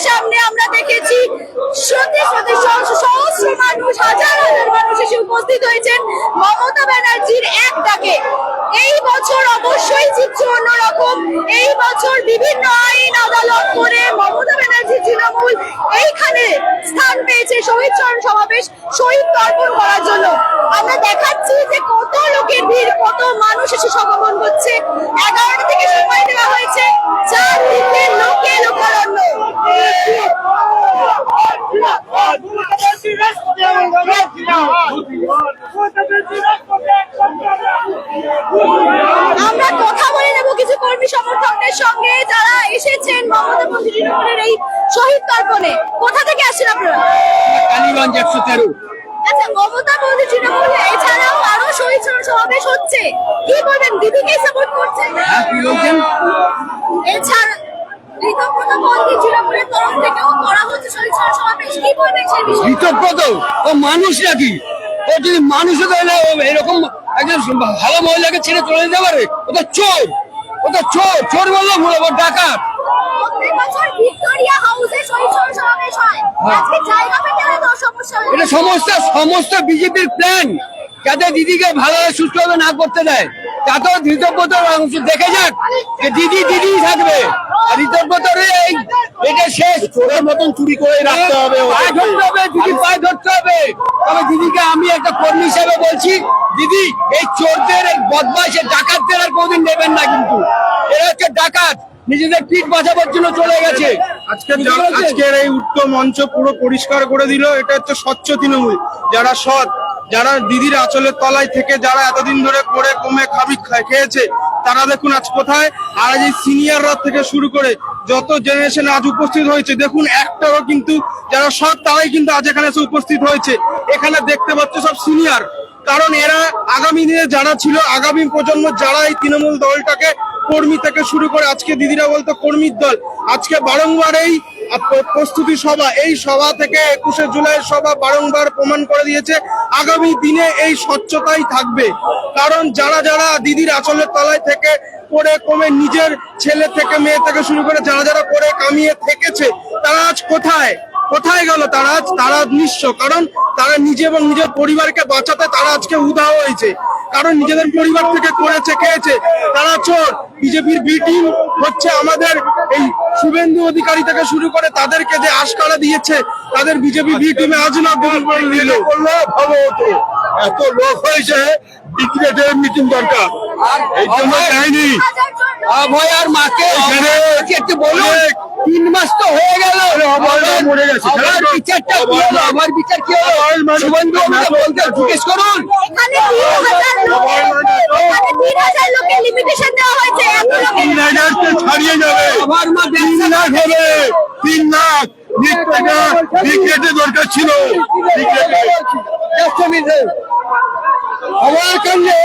সামনে আমরা দেখেছি সহস্র মানুষ, হাজার হাজার মানুষ এসে উপস্থিত হয়েছেন মমতা ব্যানার্জির এক ডাকে। এই বছর অবশ্যই চিত্র অন্যরকম। এই বছর বিভিন্ন আইন আদালত করে মমতা ব্যানার্জি তৃণমূল এইখানে স্থান পেয়েছে শহীদ স্মরণ সমাবেশ, শহীদ তর্পণ করার জন্য। আমরা দেখাচ্ছি যে কত লোকের ভিড়, কত মানুষ এসে সমাগম করছে। 11টা থেকে সময় দেওয়া হয়েছে, চারদিকে লোকে লোকারণ্য। আমরা কথা বলে নেব কিছু কর্মী সমর্থকদের সঙ্গে যারা এসেছেন মমতা বন্দি তৃণমূলের এই শহীদ তর্পণে। কোথা থেকে আসছেন আপনারা? কালীগঞ্জ 113। আচ্ছা, মমতা বন্দি তৃণমূল এছাড়াও আরো শহীদ সমাবেশ হচ্ছে, কি বলবেন? দিদিকে সাপোর্ট করছেন? হ্যাঁ, কি বলছেন? এছাড়া ঋতব্রত বন্দি তৃণমূলের তরফ থেকেও করা হচ্ছে শহীদ সমাবেশ, কি বলবেন সেই বিষয়ে? ঋতব্রত ও মানুষ নাকি? ও যদি মানুষ হতো এরকম একজন ভালো মহিলাকে ছেড়ে চলে যেতে পারে? ও তো চোর, ও তো চোর, চোর বললো ভুলবো, ডাকাত। প্রত্যেক বছর ভিক্টোরিয়া হাউসে শহীদ সমাবেশ হয়, আজকে জায়গা পেতে হলে তো সমস্যা হয়। এটা সমস্ত বিজেপির প্ল্যান, যাতে দিদিকে ভালোভাবে সুস্থভাবে না করতে দেয়। তাতেও ঋতব্রত দেখে যাক যে দিদি দিদি থাকবে, আর ঋতব্রতর এটা শেষ। চোরের মতন চুরি করে রাখতে হবে, পায়ে ধরতে হবে, দিদি পায়ে ধরতে হবে। তবে দিদিকে আমি একটা কর্মী হিসাবে বলছি, দিদি এই চোরদের, এই বদমাইশের, ডাকাতদের আর কোনদিন নেবেন না। কিন্তু এরা হচ্ছে ডাকাত, নিজেদের পিঠ বাঁচাবার জন্য চলে গেছে। আজকের এই উত্তম মঞ্চ পুরো পরিষ্কার করে দিল। এটা হচ্ছে স্বচ্ছ তৃণমূল, যারা সৎ, যারা দিদির আঁচলের তলায় থেকে যারা এতদিন ধরে পড়ে কমে খেয়েছে, তারা দেখুন আজ কোথায়। আর আজ এই সিনিয়ররা থেকে শুরু করে যত জেনারেশন আজ উপস্থিত হয়েছে, দেখুন একটারও কিন্তু যারা সৎ তারাই কিন্তু আজ এখানে এসে উপস্থিত হয়েছে। এখানে দেখতে পাচ্ছ সব সিনিয়র, কারণ এরা আগামী দিনে যারা ছিল, আগামী প্রজন্ম যারা এই তৃণমূল দলটাকে, কর্মী থেকে শুরু করে আজকে দিদিরা বলতো কর্মীর দল, আজকে বারংবার এই প্রস্তুতি সভা, এই সভা থেকে 21শে জুলাই সভা বারংবার প্রমাণ করে দিয়েছে আগামী দিনে এই স্বচ্ছতাই থাকবে। কারণ যারা যারা দিদির আঁচলের তলায় থেকে পড়ে কমে নিজের ছেলে থেকে মেয়ে থেকে শুরু করে যারা যারা করে কামিয়ে থেকেছে, তারা আজ কোথায় গেল? তারা নিঃস্ব, কারণ তারা নিজে এবং নিজের পরিবারকে বাঁচাতে তারা আজকে উধাও হয়েছে। কারণ নিজেদের পরিবার থেকে করেছে খেয়েছে, তারা চোর। বিজেপির বি টিম হচ্ছে আমাদের এই শুভেন্দু অধিকারী থেকে শুরু করে তাদেরকে যে আশকারা দিয়েছে, তাদের বিজেপি বি টিমে আজ না দিল করলে ভালো হতো। এত লোক হয়েছে, বিক্রেটের মিটিং দরকার, এই জন্য যায়নি। অভয় আর মাকে একটু বলুন, 3 মাস তো হয়ে গেল, মরে গেছে। আমার বিচারটা কি হলো? আমার বিচার কি হলো? শুভেন্দু আমাকে বলতে জিজ্ঞেস করুন। এখানে 3,000 লোকের লিমিটেশন দেওয়া হয়েছে, এত লোকের ছাড়িয়ে যাবে। আমার মা 3 লাখ হবে, 3 লাখ বিক্রেটের দরকার ছিল। আমার কাছে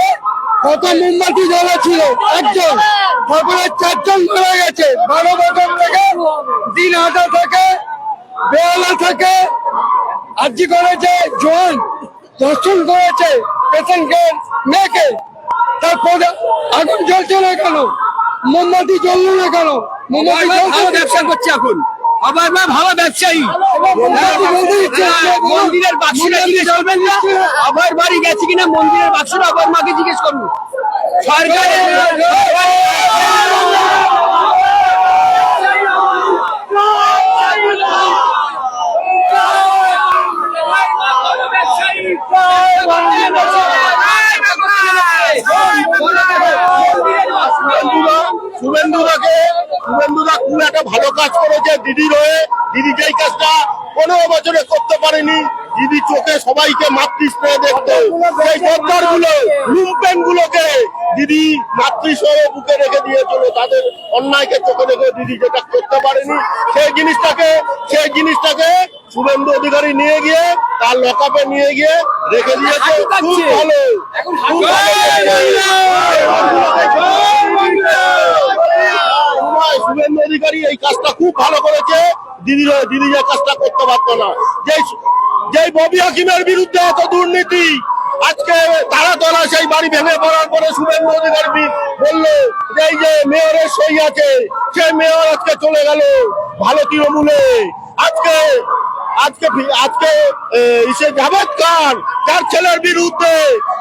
কত মোমবাতি জ্বালা ছিল, একজন, তারপরে 4 জন মারা গেছে। 12 বছর থেকে, দিনহাটা থেকে, বেহালা থেকে, আর্জি করেছে, জোয়ান ধর্ষণ করেছে পেশেন্টকে, মেয়েকে। তারপরে আগুন জ্বলছে না কেন? মোমবাতি জ্বললো না কেন? মোমবাতি ব্যবসা করছে এখন, আবার মা ভালো ব্যবসায়ী। মন্দিরের বাক্সটা জিজ্ঞেস করবেন না, আবার বাড়ি গেছে কিনা মন্দিরের বাক্সটা আবার মাকে জিজ্ঞেস করুন। সরকারের শুভেন্দুদা খুব একটা ভালো কাজ করেছে দিদির হয়ে। দিদি যেই কাজটা 15 বছরে করতে পারেনি, দিদি চোখে সবাইকে মাতৃস্নেহে দেখতো। সেই গদ্দার গুলো, লুম্পেন গুলোকে দিদি মাতৃস্নেহ বুকে রেখে দিয়েছিল, তাদের অন্যায়কে চোখে রেখে দিদি যেটা করতে পারেনি, সেই জিনিসটাকে শুভেন্দু অধিকারী নিয়ে গিয়ে তার লকআপে নিয়ে গিয়ে রেখে দিয়েছে। খুব ভালো, শুভেন্দু অধিকারী এই কাজটা খুব ভালো করেছে। দিদি যে কাজটা করতে পারতো না, যেই ববি হাকিমের বিরুদ্ধে এত দুর্নীতি, আজকে তারাতলা সেই বাড়ি ভেঙে পড়ার পরে শুভেন্দু অধিকারী বললো যে এই যে মেয়রের সই আছে, সেই মেয়র আজকে চলে গেল ভালো তৃণমূলে। আজকে আজকে আজকে ইসে জাভেদ খান, যার ছেলের বিরুদ্ধে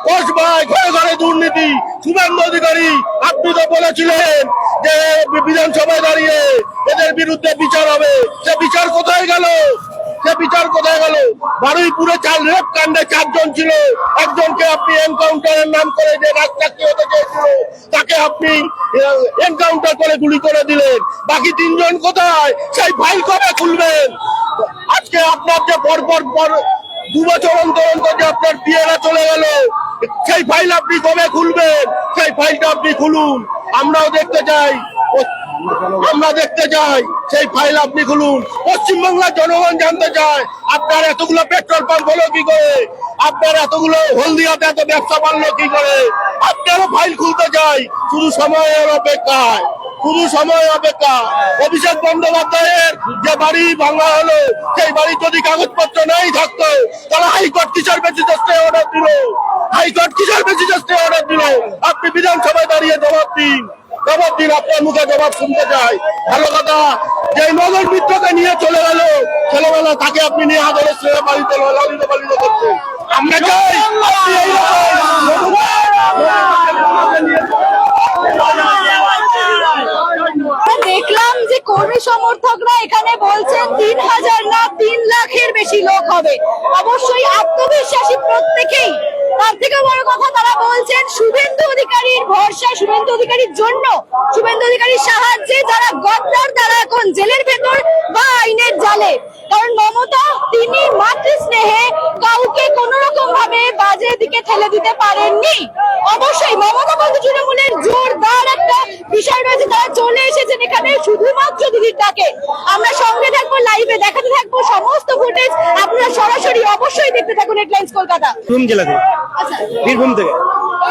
কসবায় ঘরে ঘরে দুর্নীতি, শুভেন্দু অধিকারী আপনি তো বলেছিলেন যে বিধানসভায় দাঁড়িয়ে এদের বিরুদ্ধে বিচার হবে, সে বিচার কোথায় গেল? সে বিচার কোথায় গেল? বারুইপুরে রেপ কাণ্ডে 4 জন ছিল, একজনকে আপনি এনকাউন্টারের নাম করে যে রাজচাকরি হতে চেয়েছিল তাকে আপনি এনকাউন্টার করে গুলি করে দিলেন। বাকি 3 জন কোথায়? সেই ফাইল কবে খুলবেন? আজকে আপনার যে পর 2 বছর অন্তর অন্তর যে আপনার পিএরা চলে গেল, সেই ফাইল আপনি কবে খুলবেন? সেই ফাইলটা আপনি খুলুন, আমরাও দেখতে চাই, আমরা দেখতে চাই সেই ফাইল আপনি খুলুন। পশ্চিমবাংলার জনগণ জানতে চায় আপনার এতগুলো পেট্রোল পাম্প হলো কি করে, আপনার এতগুলো হলদিয়াতে এত ব্যবসা বাড়লো কি করে? আপনারও ফাইল খুলতে চাই, শুধু সময়ের অপেক্ষায়, শুধু সময় অপেক্ষা। অভিষেক বন্দ্যোপাধ্যায়ের যে বাড়ি ভাঙা হলো, সেই বাড়ি যদি কাগজপত্র নাই থাকতো তাহলে হাইকোর্ট কিসের বেসিসে স্টে অর্ডার দিল? হাইকোর্ট কিসের বেসিসে স্টে অর্ডার দিল? আপনি বিধানসভায় দাঁড়িয়ে জবাব দিন, জবাব দিন, আপনার মুখে জবাব শুনতে চাই। ভালো কথা, যে নগর মিত্রকে নিয়ে চলে গেল ছেলেবেলা, তাকে আপনি নিয়ে আদরে ছেলে বাড়িতে লালিত পালিত করছেন। আমরা চাই আপনি এইরকম দেখলাম যে কর্মী সমর্থকরা এখানে বলছেন 3000 না 3 লাখের বেশি লোক হবে। অবশ্যই আত্মবিশ্বাসী প্রত্যেকেই। তার থেকে বড় কথা, তারা বলছেন শুভেন্দু অধিকারীর ভরসা, শুভেন্দু অধিকারীর জন্য, শুভেন্দু অধিকারীর সাহায্যে যারা গদ্দার তারা এখন জেলের ভেতর বা আইনের জালে। কারণ মমতা তিনি মাতৃস্নেহে কাউকে কোন রকম ভাবে বাজে দিকে ঠেলে দিতে পারেননি। অবশ্যই মমতা বন্ধু তৃণমূলের জোরদার একটা বিষয় রয়েছে, তারা চলে এসেছেন এখানে শুধুমাত্র দিদির ডাকে। আমরা সঙ্গে থাকবো, লাইভে দেখাতে থাকবো সমস্ত ফুটেজ, আপনারা সরাসরি অবশ্যই দেখতে থাকুন হেডলাইন্স কলকাতা। বীরভূম জেলা থেকে, আচ্ছা, বীরভূম থেকে।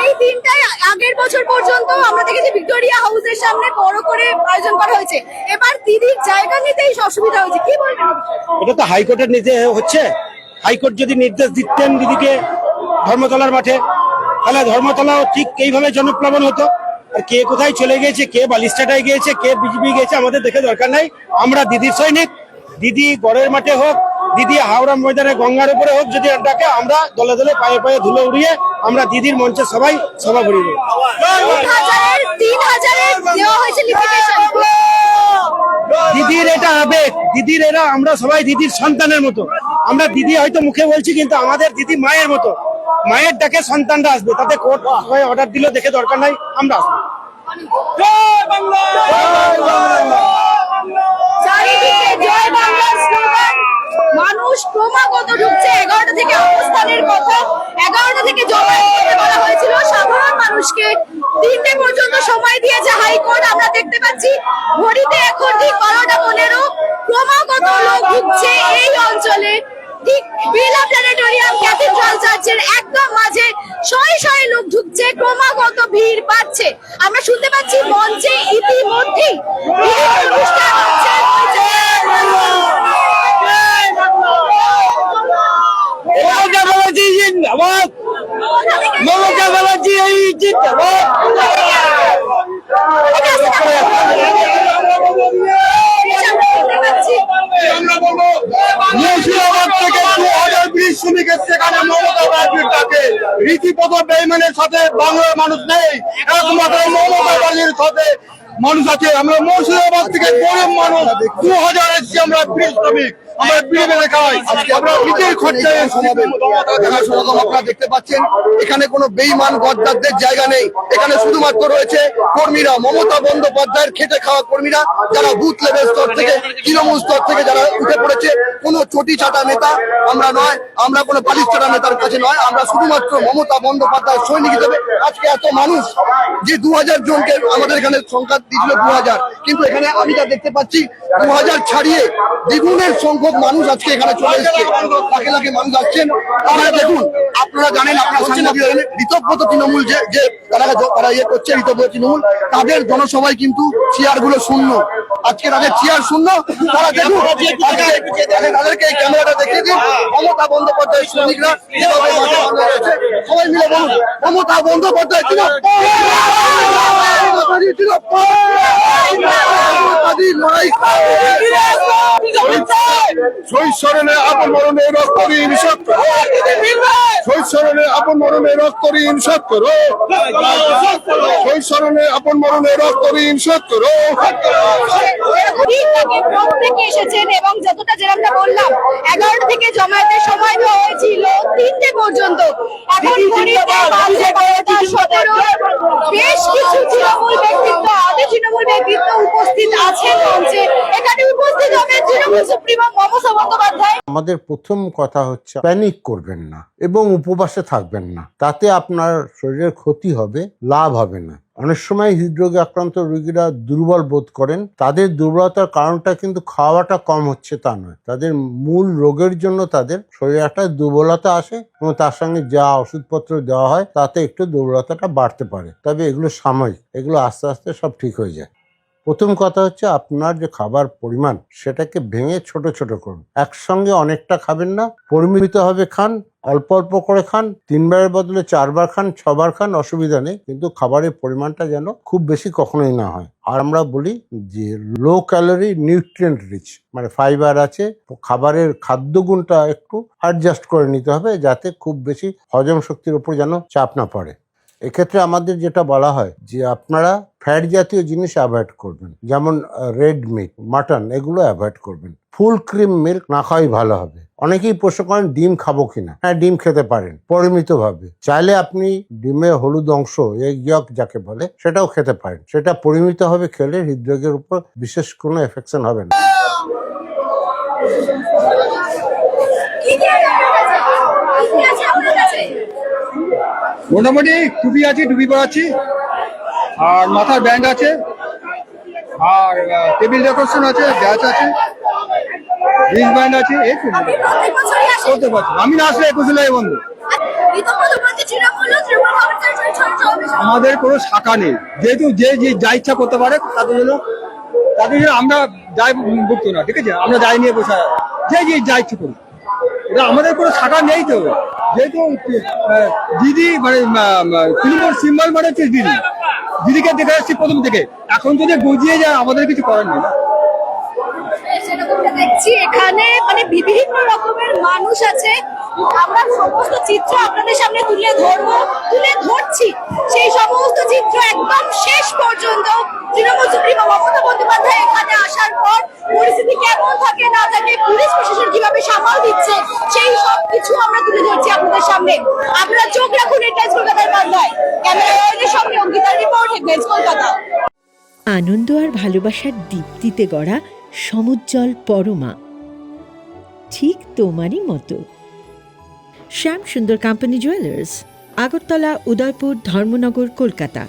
এই দিনটাই আগের বছর পর্যন্ত আমরা দেখেছি ভিক্টোরিয়া হাউসের সামনে বড় করে আয়োজন করা হয়েছে, এবার দিদির জায়গা নিতেই অসুবিধা হয়েছে, কি বলবেন? এটা তো হাইকোর্টের নির্দেশ হচ্ছে। হাইকোর্ট যদি নির্দেশ দিতেন দিদিকে ধর্মতলার মাঠে, তাহলে ধর্মতলাও ঠিক এইভাবে জনপ্লাবন হতো। আর কে কোথায় চলে গিয়েছে, কে বালিস্টাটায় গিয়েছে, কে বিজেপি গিয়েছে, আমাদের দেখে দরকার নাই। আমরা দিদির সৈনিক। দিদি গড়ের মাঠে হোক, দিদি হাওড়া ময়দানে গঙ্গার উপরে হোক, যদি ডাকে আমরা দলে দলে পায়ে পায়ে ধুলো উড়িয়ে আমরা দিদির মঞ্চে সবাই সভা ভরিয়ে দেবো। 3000 দেওয়া হয়েছে লিমিটেশন। দিদির এটা আবেগ, দিদির এরা, আমরা সবাই দিদির সন্তানের মতো। আমরা দিদি হয়তো মুখে বলছি, কিন্তু আমাদের দিদি মায়ের মতো। মায়ের ডাকে সন্তানরা আসবে, তাতে কোর্ট অর্ডার দিলে দেখে দরকার নাই, আমরা আসবো। চারিদিকে জয় বাংলার স্লোগান, মানুষ ক্রমাগত ঢুকছে। 11টা থেকে অবস্থানের কথা, 11টা থেকে জমায়েত করতে বলা হয়েছিল সাধারণ মানুষকে। 3টে পর্যন্ত সময় দিয়েছে হাইকোর্ট। আমরা দেখতে পাচ্ছি ঘড়িতে এখন ঠিক 12টা 15। ক্রমাগত লোক ঢুকছে এই অঞ্চলে। ঠিক বিড়লা প্ল্যানেটোরিয়াম ক্যাথিড্রাল চার্চের একদম মাঝে শয়ে শয়ে লোক ঢুকছে, ক্রমাগত ভিড় বাড়ছে। আমরা শুনতে পাচ্ছি মঞ্চে ইতিমধ্যেই অনুষ্ঠান হচ্ছে। মমতা ব্যানার্জি জিন্দাবাদ, মমতা ব্যানার্জি জিন্দাবাদ। আমরা বলবো মুর্শিদাবাদ থেকে 2000 ব্রিজ শ্রমিকের সেখানে মমতা ব্যানার্জির ডাকে রীতিপত বেইমানের সাথে বাংলার মানুষ নেই, একমাত্র মমতা ব্যানার্জির সাথে মানুষ আছে। আমরা মুর্শিদাবাদ থেকে গরিব মানুষ 2000 এসেছি, আমরা ব্রিজ শ্রমিক, আমরা ব্রিজে খাই, আমরা নিজের খরচায় আপনারা দেখতে পাচ্ছেন এখানে কোনো বেইমান গদ্দারদের জায়গা নেই। এখানে শুধুমাত্র রয়েছে কর্মীরা, মমতা বন্দ্যোপাধ্যায়ের খেটে খাওয়া কর্মীরা, যারা বুথ লেভেল স্তর থেকে, তৃণমূল স্তর থেকে যারা উঠে পড়েছে। কোনো চটি চাটা নেতা আমরা নয়, আমরা কোনো বালিশ চাটা নেতার কাছে নয়, আমরা শুধুমাত্র মমতা বন্দ্যোপাধ্যায়ের সৈনিক হিসেবে। আজকে এত মানুষ, যে 2000 জনকে আমাদের এখানে সংখ্যা দিয়েছিল 2000, কিন্তু এখানে আমি যা দেখতে পাচ্ছি 2000 ছাড়িয়ে দ্বিগুণের সংখ্যা সংখ্যক মানুষ আজকে এখানে চলে এসেছে, লাখে লাখে মানুষ আসছেন। তারা দেখুন, আপনারা জানেন, আপনারা সাংবাদিক জানেন, ঋতব্রত তৃণমূল যে তারা ইয়ে করছে, ঋতব্রত তৃণমূল, তাদের জনসভায় কিন্তু চেয়ার গুলো শূন্য। আজকে তাদের চেয়ার শূন্য। তারা দেখুন, তাদেরকে এই ক্যামেরাটা দেখিয়ে দিন। মমতা বন্দ্যোপাধ্যায় শ্রমিকরা কিভাবে মাঠে নামে গেছে। সবাই মিলে বলুন, মমতা বন্দ্যোপাধ্যায় শহীদ স্মরণে আপন মরণে রক্ত ঋণ শোধ করো। শহীদ স্মরণে আপন মরণে রক্ত ঋণ শোধ করো। শহীদ স্মরণে আপন মরণে রক্ত ঋণ শোধ করো। প্রত্যেকে এসেছেন এবং যতটা যেরকমটা বললাম 11 থেকে জমায়েতের সময় দেওয়া হয়েছিল 3টে পর্যন্ত। এখন বেশ কিছু তৃণমূল ব্যক্তিত্ব, আদি তৃণমূল ব্যক্তিত্ব উপস্থিত আছেন মঞ্চে। এখানে উপস্থিত হবে তৃণমূল সুপ্রিমো মমতা বন্দ্যোপাধ্যায়। আমাদের প্রথম কথা হচ্ছে প্যানিক করবেন না এবং উপবাসে থাকবেন না, তাতে আপনার শরীরের ক্ষতি হবে, লাভ হবে না। অনেক সময় হৃদরোগে আক্রান্ত রোগীরা দুর্বল বোধ করেন। তাদের দুর্বলতার কারণটা কিন্তু খাওয়াটা কম হচ্ছে তা নয়, তাদের মূল রোগের জন্য তাদের শরীরে একটা দুর্বলতা আসে এবং তার সঙ্গে যা ওষুধপত্র দেওয়া হয় তাতে একটু দুর্বলতাটা বাড়তে পারে। তবে এগুলো সাময়িক, এগুলো আস্তে আস্তে সব ঠিক হয়ে যায়। প্রথম কথা হচ্ছে আপনার যে খাবার পরিমাণ সেটাকে ভেঙে ছোট ছোট করুন। একসঙ্গে অনেকটা খাবেন না, পরিমিতভাবে খান, অল্প অল্প করে খান। 3 বারের বদলে 4 বার খান, 6 বার খান, অসুবিধা নেই, কিন্তু খাবারের পরিমাণটা যেন খুব বেশি কখনোই না হয়। আর আমরা বলি যে লো ক্যালোরি নিউট্রিয়েন্ট রিচ, মানে ফাইবার আছে, খাবারের খাদ্যগুণটা একটু অ্যাডজাস্ট করে নিতে হবে যাতে খুব বেশি হজম শক্তির উপর যেন চাপ না পড়ে। এক্ষেত্রে আমাদের যেটা বলা হয় যে আপনারা ফ্যাট জাতীয় জিনিস অ্যাভয়েড করবেন, যেমন রেড মিট, মাটন, এগুলো অ্যাভয়েড করবেন। ফুল ক্রিম মিল্ক না খাওয়াই ভালো হবে। অনেকেই প্রশ্ন করেন ডিম খাবো কিনা। হ্যাঁ, ডিম খেতে পারেন পরিমিতভাবে। চাইলে আপনি ডিমের হলুদ অংশ, এগ ইয়ক যাকে বলে, সেটাও খেতে পারেন। সেটা পরিমিতভাবে খেলে হৃদরোগের উপর বিশেষ কোনো এফেকশন হবে না। মোটামুটি টুপি আছে, টুপি পরাচ্ছি, আর মাথার ব্যান্ড আছে, আর টেবিল ডেকোরেশন আছে, ব্যাচ আছে, রিং ব্যান্ড আছে। এই করতে পারছি আমি না আসলে 21 জুলাই বন্ধ। আমাদের কোনো শাখা নেই, যেহেতু যে যা ইচ্ছা করতে পারে তাদের জন্য আমরা দায় ভুক্ত না, ঠিক আছে? আমরা দায় নিয়ে বসে যে যা ইচ্ছা করি, এটা আমাদের কোনো শাখা নেই। তো যেহেতু দিদি মানে তৃণমূল সিম্বল মানে হচ্ছে দিদিকে দেখে আসছি প্রথম থেকে, এখন যদি বুঝিয়ে যায় আমাদের কিছু করার নেই। দেখছি এখানে মানে বিভিন্ন রকমের মানুষ আছে। আমরা সমস্ত চিত্র আপনাদের সামনে তুলে ধরছি। সেই সমস্ত চিত্র একদম শেষ পর্যন্ত তৃণমূল সুপ্রিমো মমতা বন্দ্যোপাধ্যায় এখানে আসার পর পরিস্থিতি কেমন থাকে না থাকে, পুলিশ প্রশাসন কিভাবে সামাল দিচ্ছে, সেই সব কিছু আমরা তুলে ধরছি আপনাদের সামনে। আপনারা চোখ রাখুন হেডলাইন্স কলকাতার পর্দায়। ক্যামেরার সঙ্গে অঙ্কিতার রিপোর্ট, হেডলাইন্স কলকাতা। আনন্দ আর ভালোবাসার দীপ্তিতে গড়া সমুজ্জ্বল পরমা, ঠিক তোমারই মতো। শ্যাম সুন্দর কোম্পানি জুয়েলার্স, আগরতলা, উদয়পুর, ধর্মনগর, কলকাতা।